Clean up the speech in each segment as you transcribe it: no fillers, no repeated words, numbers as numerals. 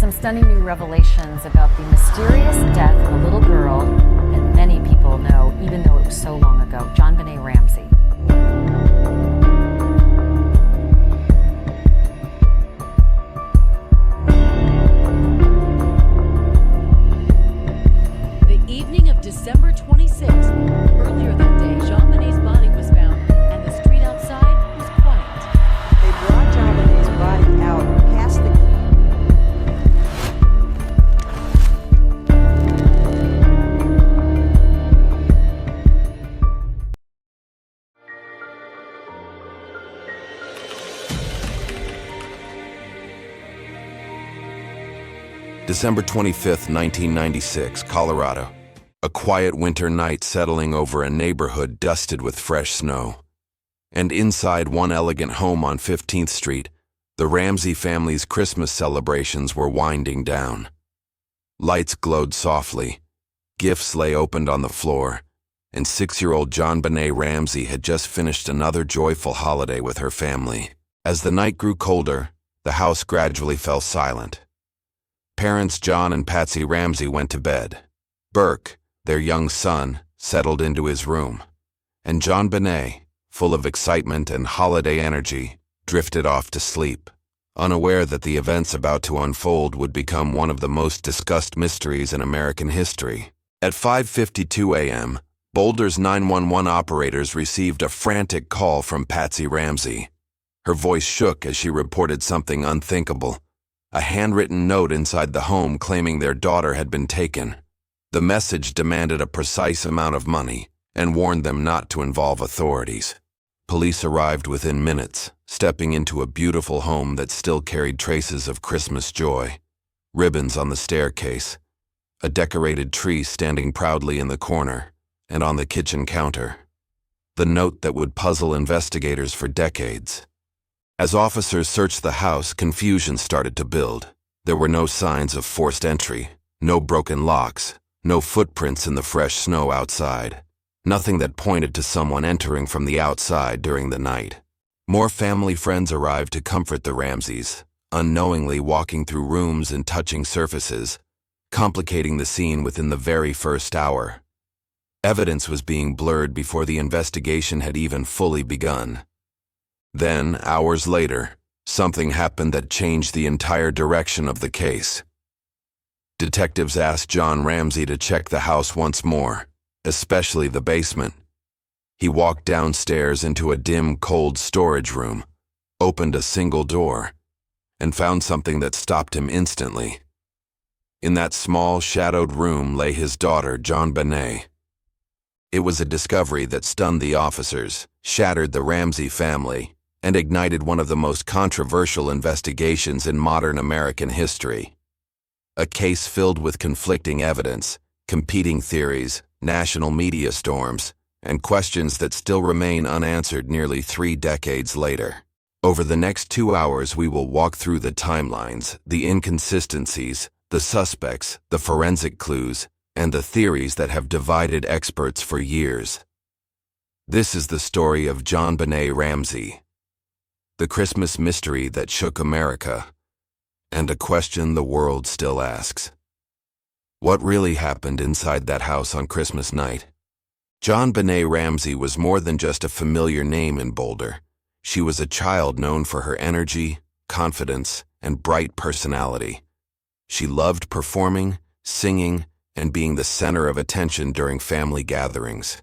some stunning new revelations about the mysterious death of a little girl that many people know, even though it was so long ago. JonBenét Ramsey. The evening of December 26th, earlier that day, JonBenét's body was found, and the street outside was quiet. They brought JonBenét's body out past the December 25th, 1996, Colorado. A quiet winter night settling over a neighborhood dusted with fresh snow. And inside one elegant home on 15th Street, the Ramsey family's Christmas celebrations were winding down. Lights glowed softly, gifts lay opened on the floor, and 6-year-old JonBenét Ramsey had just finished another joyful holiday with her family. As the night grew colder, the house gradually fell silent. Parents John and Patsy Ramsey went to bed. Burke, their young son, settled into his room. And JonBenét, full of excitement and holiday energy, drifted off to sleep, unaware that the events about to unfold would become one of the most discussed mysteries in American history. At 5:52 a.m., Boulder's 911 operators received a frantic call from Patsy Ramsey. Her voice shook as she reported something unthinkable. A handwritten note inside the home claiming their daughter had been taken. The message demanded a precise amount of money and warned them not to involve authorities. Police arrived within minutes, stepping into a beautiful home that still carried traces of Christmas joy. Ribbons on the staircase, a decorated tree standing proudly in the corner, and on the kitchen counter. The note that would puzzle investigators for decades. As officers searched the house, confusion started to build. There were no signs of forced entry, no broken locks, no footprints in the fresh snow outside. Nothing that pointed to someone entering from the outside during the night. More family friends arrived to comfort the Ramseys, unknowingly walking through rooms and touching surfaces, complicating the scene within the very first hour. Evidence was being blurred before the investigation had even fully begun. Then, hours later, something happened that changed the entire direction of the case. Detectives asked John Ramsey to check the house once more, especially the basement. He walked downstairs into a dim, cold storage room, opened a single door, and found something that stopped him instantly. In that small, shadowed room lay his daughter, JonBenét. It was a discovery that stunned the officers, shattered the Ramsey family, and ignited one of the most controversial investigations in modern American history. A case filled with conflicting evidence, competing theories, national media storms, and questions that still remain unanswered nearly 3 decades later. Over the next 2 hours, we will walk through the timelines, the inconsistencies, the suspects, the forensic clues, and the theories that have divided experts for years. This is the story of JonBenét Ramsey, the Christmas mystery that shook America, and a question the world still asks. What really happened inside that house on Christmas night? JonBenét Ramsey was more than just a familiar name in Boulder. She was a child known for her energy, confidence, and bright personality. She loved performing, singing, and being the center of attention during family gatherings.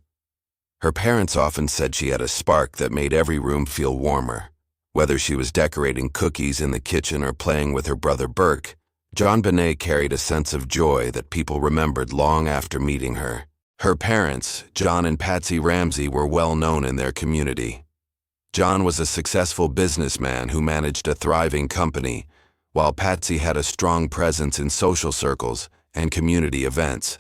Her parents often said she had a spark that made every room feel warmer. Whether she was decorating cookies in the kitchen or playing with her brother Burke, JonBenét carried a sense of joy that people remembered long after meeting her. Her parents, John and Patsy Ramsey, were well known in their community. John was a successful businessman who managed a thriving company, while Patsy had a strong presence in social circles and community events.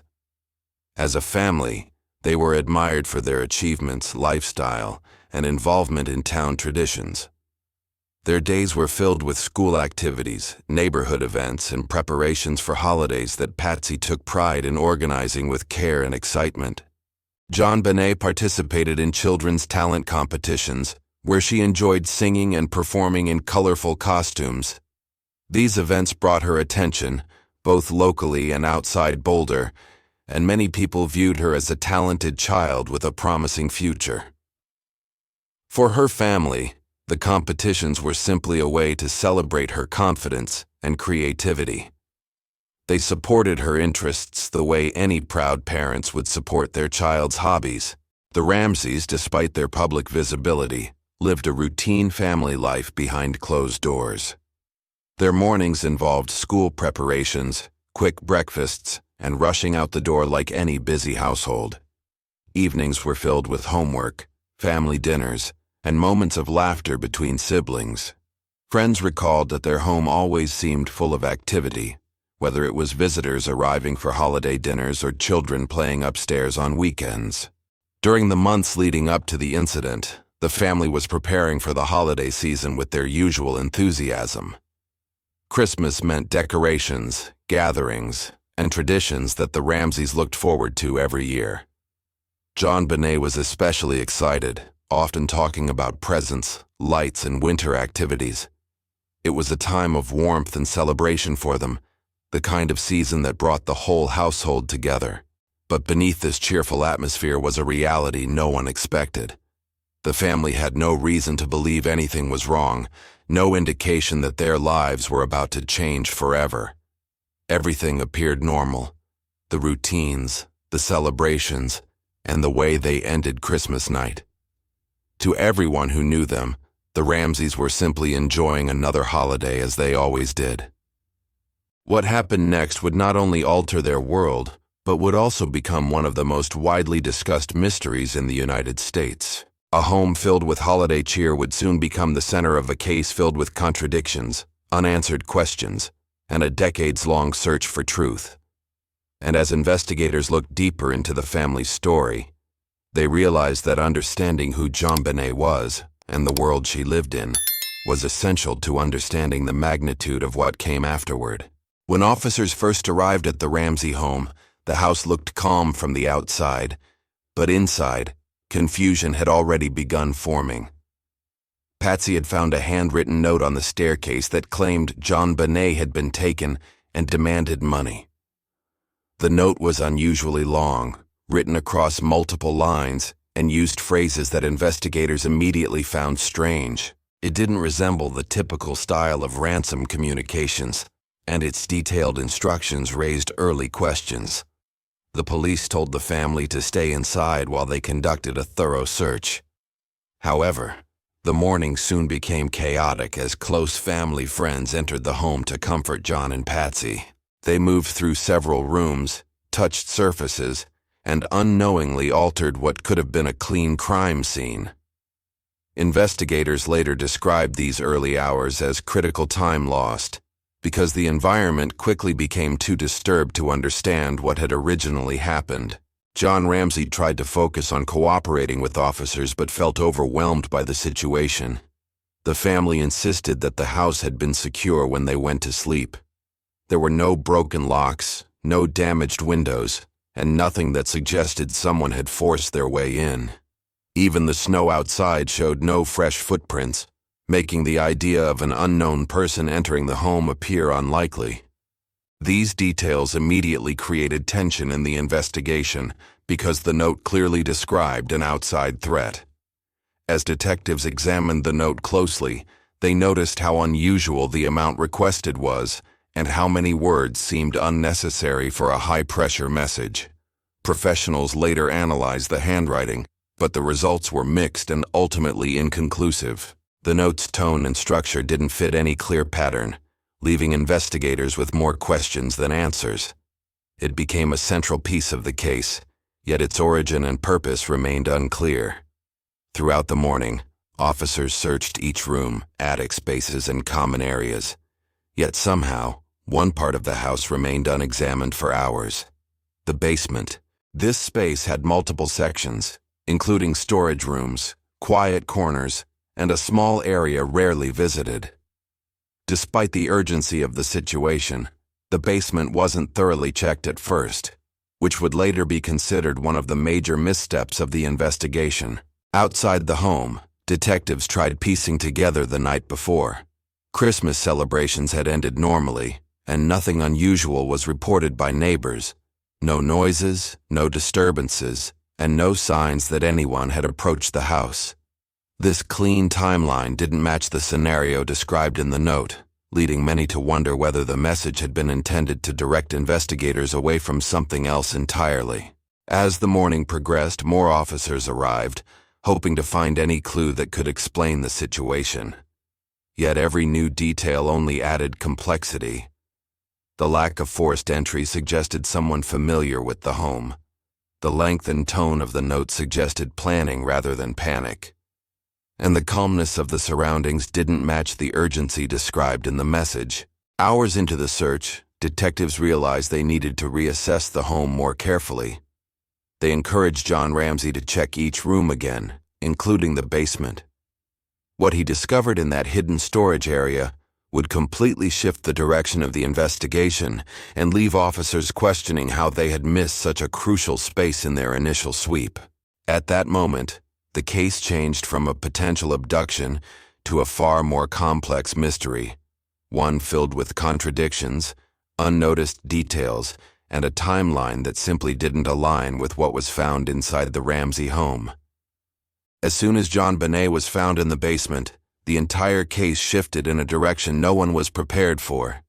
As a family, they were admired for their achievements, lifestyle, and involvement in town traditions. Their days were filled with school activities, neighborhood events, and preparations for holidays that Patsy took pride in organizing with care and excitement. JonBenét participated in children's talent competitions, where she enjoyed singing and performing in colorful costumes. These events brought her attention, both locally and outside Boulder, and many people viewed her as a talented child with a promising future. For her family, the competitions were simply a way to celebrate her confidence and creativity. They supported her interests the way any proud parents would support their child's hobbies. The Ramseys, despite their public visibility, lived a routine family life behind closed doors. Their mornings involved school preparations, quick breakfasts, and rushing out the door like any busy household. Evenings were filled with homework, family dinners, and moments of laughter between siblings. Friends recalled that their home always seemed full of activity, whether it was visitors arriving for holiday dinners or children playing upstairs on weekends. During the months leading up to the incident, the family was preparing for the holiday season with their usual enthusiasm. Christmas meant decorations, gatherings, and traditions that the Ramseys looked forward to every year. JonBenét was especially excited, often talking about presents, lights, and winter activities. It was a time of warmth and celebration for them, the kind of season that brought the whole household together. But beneath this cheerful atmosphere was a reality no one expected. The family had no reason to believe anything was wrong, no indication that their lives were about to change forever. Everything appeared normal. The routines, the celebrations, and the way they ended Christmas night. To everyone who knew them, the Ramseys were simply enjoying another holiday as they always did. What happened next would not only alter their world, but would also become one of the most widely discussed mysteries in the United States. A home filled with holiday cheer would soon become the center of a case filled with contradictions, unanswered questions, and a decades-long search for truth. And as investigators looked deeper into the family's story, they realized that understanding who JonBenét was and the world she lived in was essential to understanding the magnitude of what came afterward. When officers first arrived at the Ramsey home, the house looked calm from the outside, but inside, confusion had already begun forming. Patsy had found a handwritten note on the staircase that claimed JonBenét had been taken and demanded money. The note was unusually long, written across multiple lines, and used phrases that investigators immediately found strange. It didn't resemble the typical style of ransom communications, and its detailed instructions raised early questions. The police told the family to stay inside while they conducted a thorough search. However, the morning soon became chaotic as close family friends entered the home to comfort John and Patsy. They moved through several rooms, touched surfaces, and unknowingly altered what could have been a clean crime scene. Investigators later described these early hours as critical time lost, because the environment quickly became too disturbed to understand what had originally happened. John Ramsey tried to focus on cooperating with officers but felt overwhelmed by the situation. The family insisted that the house had been secure when they went to sleep. There were no broken locks, no damaged windows, and nothing that suggested someone had forced their way in. Even the snow outside showed no fresh footprints, making the idea of an unknown person entering the home appear unlikely. These details immediately created tension in the investigation because the note clearly described an outside threat. As detectives examined the note closely, they noticed how unusual the amount requested was and how many words seemed unnecessary for a high-pressure message. Professionals later analyzed the handwriting, but the results were mixed and ultimately inconclusive. The note's tone and structure didn't fit any clear pattern, leaving investigators with more questions than answers. It became a central piece of the case, yet its origin and purpose remained unclear. Throughout the morning, officers searched each room, attic spaces, and common areas. Yet somehow, one part of the house remained unexamined for hours. The basement. This space had multiple sections, including storage rooms, quiet corners, and a small area rarely visited. Despite the urgency of the situation, the basement wasn't thoroughly checked at first, which would later be considered one of the major missteps of the investigation. Outside the home, detectives tried piecing together the night before. Christmas celebrations had ended normally, and nothing unusual was reported by neighbors. No noises, no disturbances, and no signs that anyone had approached the house. This clean timeline didn't match the scenario described in the note, leading many to wonder whether the message had been intended to direct investigators away from something else entirely. As the morning progressed, more officers arrived, hoping to find any clue that could explain the situation. Yet every new detail only added complexity. The lack of forced entry suggested someone familiar with the home. The length and tone of the note suggested planning rather than panic. And the calmness of the surroundings didn't match the urgency described in the message. Hours into the search, detectives realized they needed to reassess the home more carefully. They encouraged John Ramsey to check each room again, including the basement. What he discovered in that hidden storage area would completely shift the direction of the investigation and leave officers questioning how they had missed such a crucial space in their initial sweep. At that moment, the case changed from a potential abduction to a far more complex mystery, one filled with contradictions, unnoticed details, and a timeline that simply didn't align with what was found inside the Ramsey home. As soon as JonBenét was found in the basement, the entire case shifted in a direction no one was prepared for.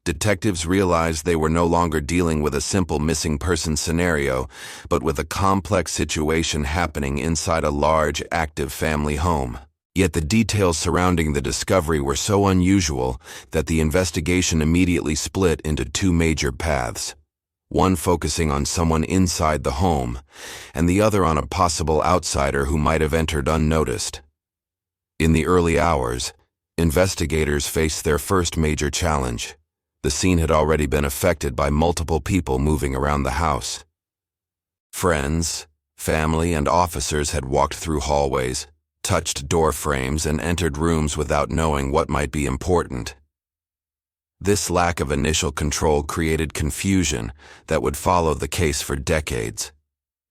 Detectives realized they were no longer dealing with a simple missing person scenario, but with a complex situation happening inside a large, active family home. Yet the details surrounding the discovery were so unusual that the investigation immediately split into two major paths. One focusing on someone inside the home, and the other on a possible outsider who might have entered unnoticed. In the early hours, investigators faced their first major challenge. The scene had already been affected by multiple people moving around the house. Friends, family, and officers had walked through hallways, touched door frames, and entered rooms without knowing what might be important. This lack of initial control created confusion that would follow the case for decades.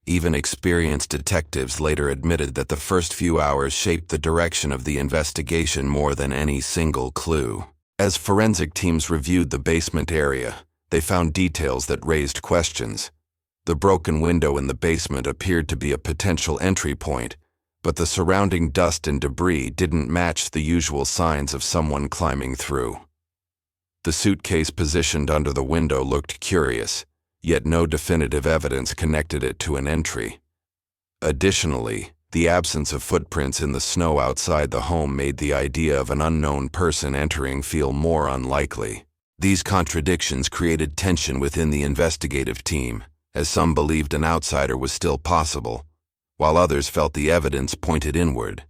Even experienced detectives later admitted that the first few hours shaped the direction of the investigation more than any single clue. As forensic teams reviewed the basement area, they found details that raised questions. The broken window in the basement appeared to be a potential entry point, but the surrounding dust and debris didn't match the usual signs of someone climbing through. The suitcase positioned under the window looked curious, yet no definitive evidence connected it to an entry. Additionally, the absence of footprints in the snow outside the home made the idea of an unknown person entering feel more unlikely. These contradictions created tension within the investigative team, as some believed an outsider was still possible, while others felt the evidence pointed inward.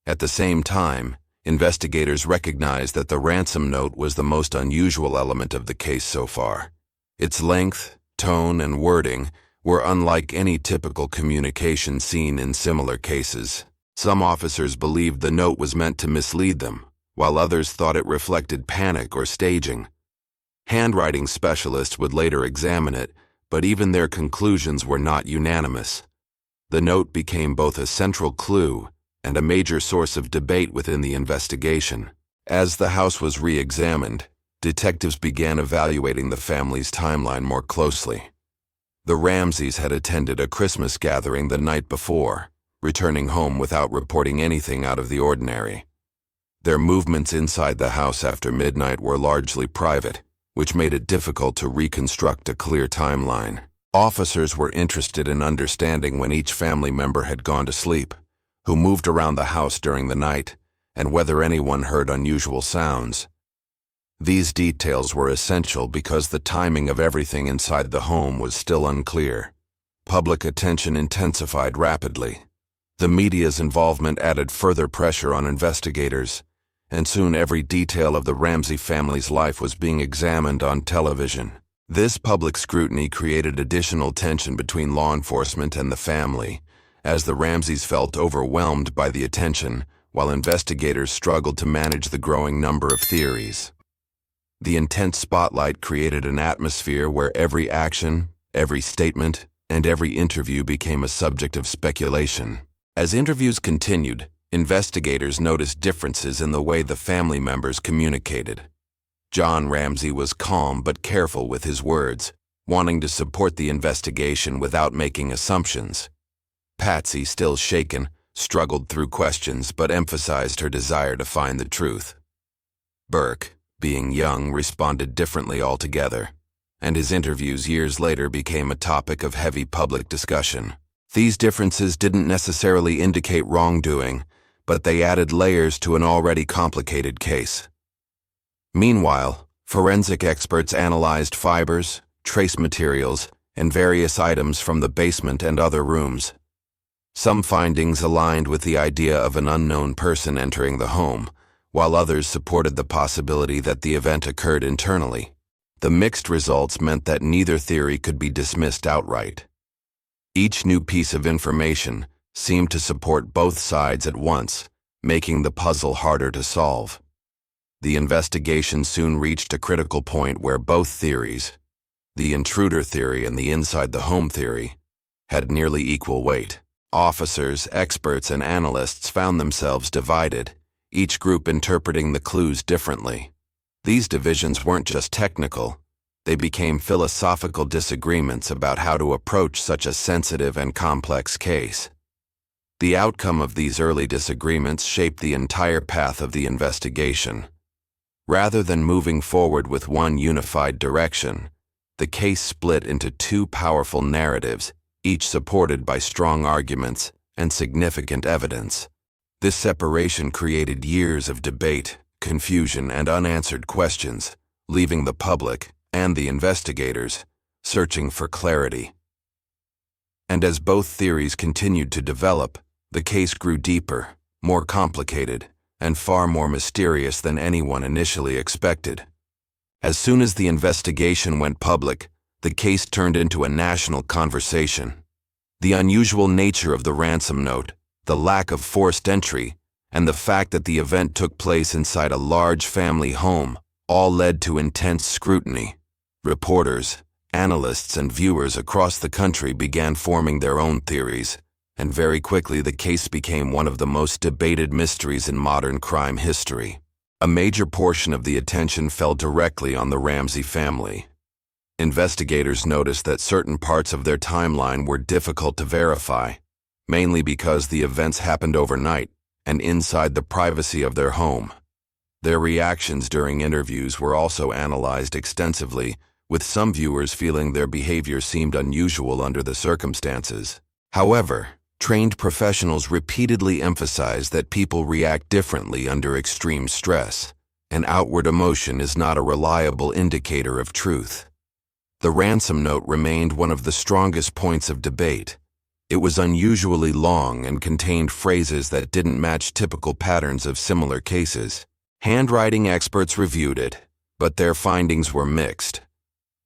At the same time, investigators recognized that the ransom note was the most unusual element of the case so far. Its length, tone, and wording were unlike any typical communication seen in similar cases. Some officers believed the note was meant to mislead them, while others thought it reflected panic or staging. Handwriting specialists would later examine it, but even their conclusions were not unanimous. The note became both a central clue and a major source of debate within the investigation. As the house was re-examined, detectives began evaluating the family's timeline more closely. The Ramseys had attended a Christmas gathering the night before, returning home without reporting anything out of the ordinary. Their movements inside the house after midnight were largely private, which made it difficult to reconstruct a clear timeline. Officers were interested in understanding when each family member had gone to sleep, who moved around the house during the night, and whether anyone heard unusual sounds. These details were essential because the timing of everything inside the home was still unclear. Public attention intensified rapidly. The media's involvement added further pressure on investigators, and soon every detail of the Ramsey family's life was being examined on television. This public scrutiny created additional tension between law enforcement and the family, as the Ramseys felt overwhelmed by the attention, while investigators struggled to manage the growing number of theories. The intense spotlight created an atmosphere where every action, every statement, and every interview became a subject of speculation. As interviews continued, investigators noticed differences in the way the family members communicated. John Ramsey was calm but careful with his words, wanting to support the investigation without making assumptions. Patsy, still shaken, struggled through questions but emphasized her desire to find the truth. Burke, being young, responded differently altogether, and his interviews years later became a topic of heavy public discussion. These differences didn't necessarily indicate wrongdoing, but they added layers to an already complicated case. Meanwhile, forensic experts analyzed fibers, trace materials, and various items from the basement and other rooms. Some findings aligned with the idea of an unknown person entering the home, while others supported the possibility that the event occurred internally. The mixed results meant that neither theory could be dismissed outright. Each new piece of information seemed to support both sides at once, making the puzzle harder to solve. The investigation soon reached a critical point where both theories, the intruder theory and the inside-the-home theory, had nearly equal weight. Officers, experts, and analysts found themselves divided, each group interpreting the clues differently. These divisions weren't just technical, they became philosophical disagreements about how to approach such a sensitive and complex case. The outcome of these early disagreements shaped the entire path of the investigation. Rather than moving forward with one unified direction, the case split into two powerful narratives, each supported by strong arguments and significant evidence. This separation created years of debate, confusion, and unanswered questions, leaving the public and the investigators searching for clarity. And as both theories continued to develop, the case grew deeper, more complicated, and far more mysterious than anyone initially expected. As soon as the investigation went public, the case turned into a national conversation. The unusual nature of the ransom note, the lack of forced entry, and the fact that the event took place inside a large family home all led to intense scrutiny. Reporters, analysts, and viewers across the country began forming their own theories, and very quickly the case became one of the most debated mysteries in modern crime history. A major portion of the attention fell directly on the Ramsey family. Investigators noticed that certain parts of their timeline were difficult to verify, mainly because the events happened overnight and inside the privacy of their home. Their reactions during interviews were also analyzed extensively, with some viewers feeling their behavior seemed unusual under the circumstances. However, trained professionals repeatedly emphasized that people react differently under extreme stress, and outward emotion is not a reliable indicator of truth. The ransom note remained one of the strongest points of debate. It was unusually long and contained phrases that didn't match typical patterns of similar cases. Handwriting experts reviewed it, but their findings were mixed.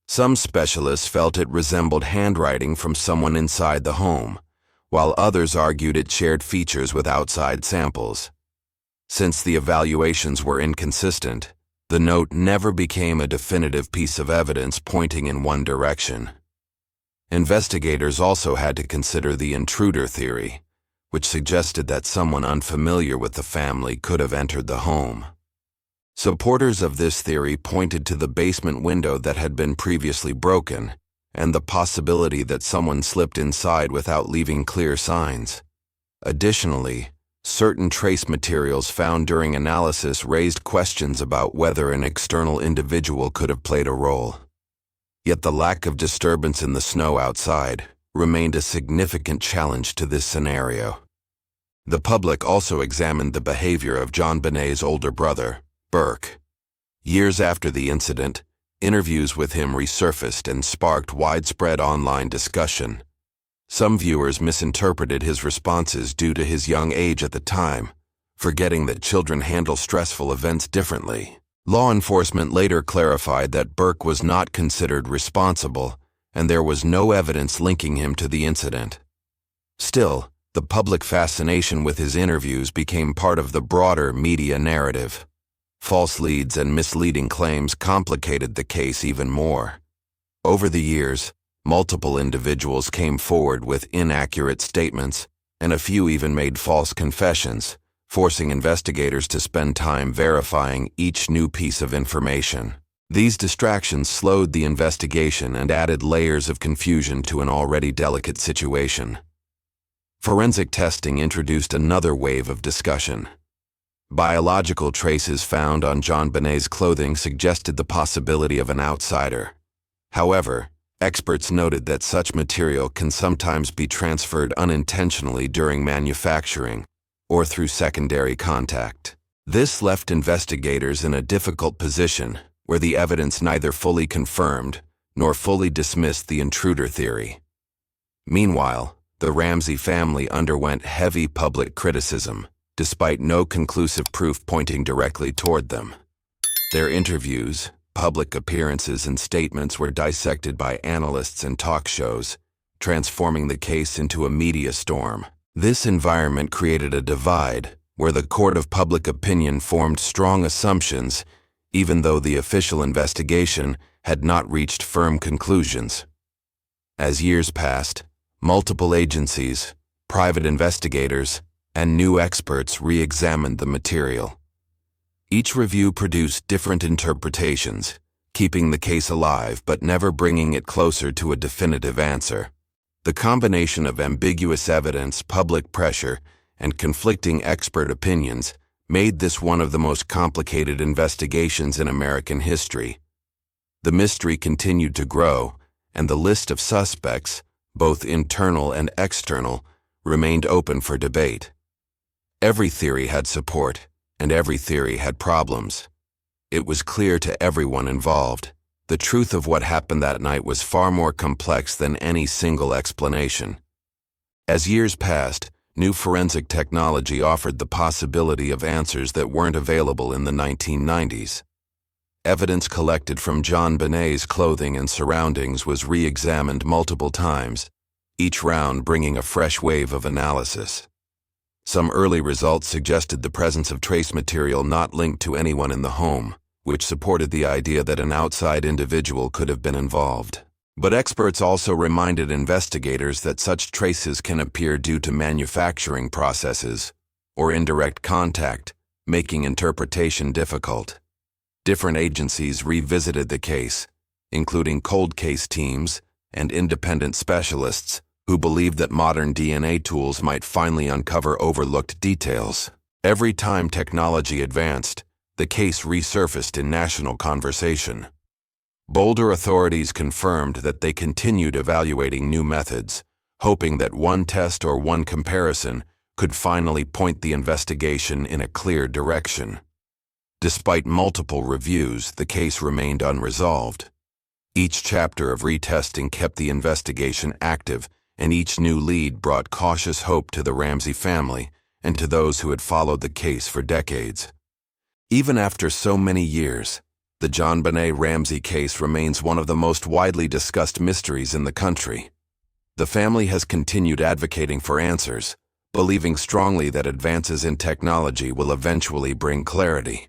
Some specialists felt it resembled handwriting from someone inside the home, while others argued it shared features with outside samples. Since the evaluations were inconsistent, the note never became a definitive piece of evidence pointing in one direction. Investigators also had to consider the intruder theory, which suggested that someone unfamiliar with the family could have entered the home. Supporters of this theory pointed to the basement window that had been previously broken, and the possibility that someone slipped inside without leaving clear signs. Additionally, certain trace materials found during analysis raised questions about whether an external individual could have played a role. Yet the lack of disturbance in the snow outside remained a significant challenge to this scenario. The public also examined the behavior of JonBenét's older brother, Burke. Years after the incident, interviews with him resurfaced and sparked widespread online discussion. Some viewers misinterpreted his responses due to his young age at the time, forgetting that children handle stressful events differently. Law enforcement later clarified that Burke was not considered responsible, and there was no evidence linking him to the incident. Still, the public fascination with his interviews became part of the broader media narrative. False leads and misleading claims complicated the case even more. Over the years, multiple individuals came forward with inaccurate statements, and a few even made false confessions, forcing investigators to spend time verifying each new piece of information. These distractions slowed the investigation and added layers of confusion to an already delicate situation. Forensic testing introduced another wave of discussion. Biological traces found on JonBenét's clothing suggested the possibility of an outsider. However, experts noted that such material can sometimes be transferred unintentionally during manufacturing or through secondary contact. This left investigators in a difficult position where the evidence neither fully confirmed nor fully dismissed the intruder theory. Meanwhile, the Ramsey family underwent heavy public criticism, despite no conclusive proof pointing directly toward them. Their interviews, public appearances, and statements were dissected by analysts and talk shows, transforming the case into a media storm. This environment created a divide where the court of public opinion formed strong assumptions, even though the official investigation had not reached firm conclusions. As years passed, multiple agencies, private investigators, and new experts re-examined the material. Each review produced different interpretations, keeping the case alive but never bringing it closer to a definitive answer. The combination of ambiguous evidence, public pressure, and conflicting expert opinions made this one of the most complicated investigations in American history. The mystery continued to grow, and the list of suspects, both internal and external, remained open for debate. Every theory had support, and every theory had problems. It was clear to everyone involved. The truth of what happened that night was far more complex than any single explanation. As years passed, new forensic technology offered the possibility of answers that weren't available in the 1990s. Evidence collected from JonBenét's clothing and surroundings was re-examined multiple times, each round bringing a fresh wave of analysis. Some early results suggested the presence of trace material not linked to anyone in the home, which supported the idea that an outside individual could have been involved. But experts also reminded investigators that such traces can appear due to manufacturing processes or indirect contact, making interpretation difficult. Different agencies revisited the case, including cold case teams and independent specialists who believed that modern DNA tools might finally uncover overlooked details. Every time technology advanced, the case resurfaced in national conversation. Bolder authorities confirmed that they continued evaluating new methods, hoping that one test or one comparison could finally point the investigation in a clear direction. Despite multiple reviews, the case remained unresolved. Each chapter of retesting kept the investigation active, and each new lead brought cautious hope to the Ramsey family and to those who had followed the case for decades. Even after so many years, the JonBenét Ramsey case remains one of the most widely discussed mysteries in the country. The family has continued advocating for answers, believing strongly that advances in technology will eventually bring clarity.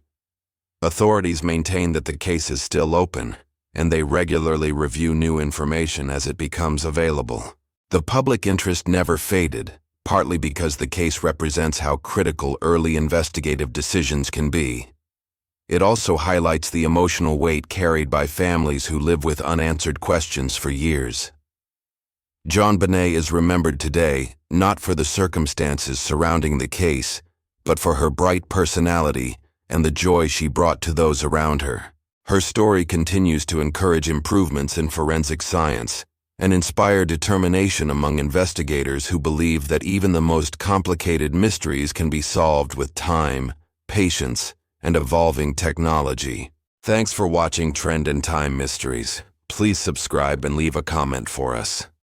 Authorities maintain that the case is still open, and they regularly review new information as it becomes available. The public interest never faded, partly because the case represents how critical early investigative decisions can be. It also highlights the emotional weight carried by families who live with unanswered questions for years. JonBenét is remembered today not for the circumstances surrounding the case, but for her bright personality and the joy she brought to those around her. Her story continues to encourage improvements in forensic science and inspire determination among investigators who believe that even the most complicated mysteries can be solved with time, patience, and evolving technology. Thanks for watching Trend and Time Mysteries. Please subscribe and leave a comment for us.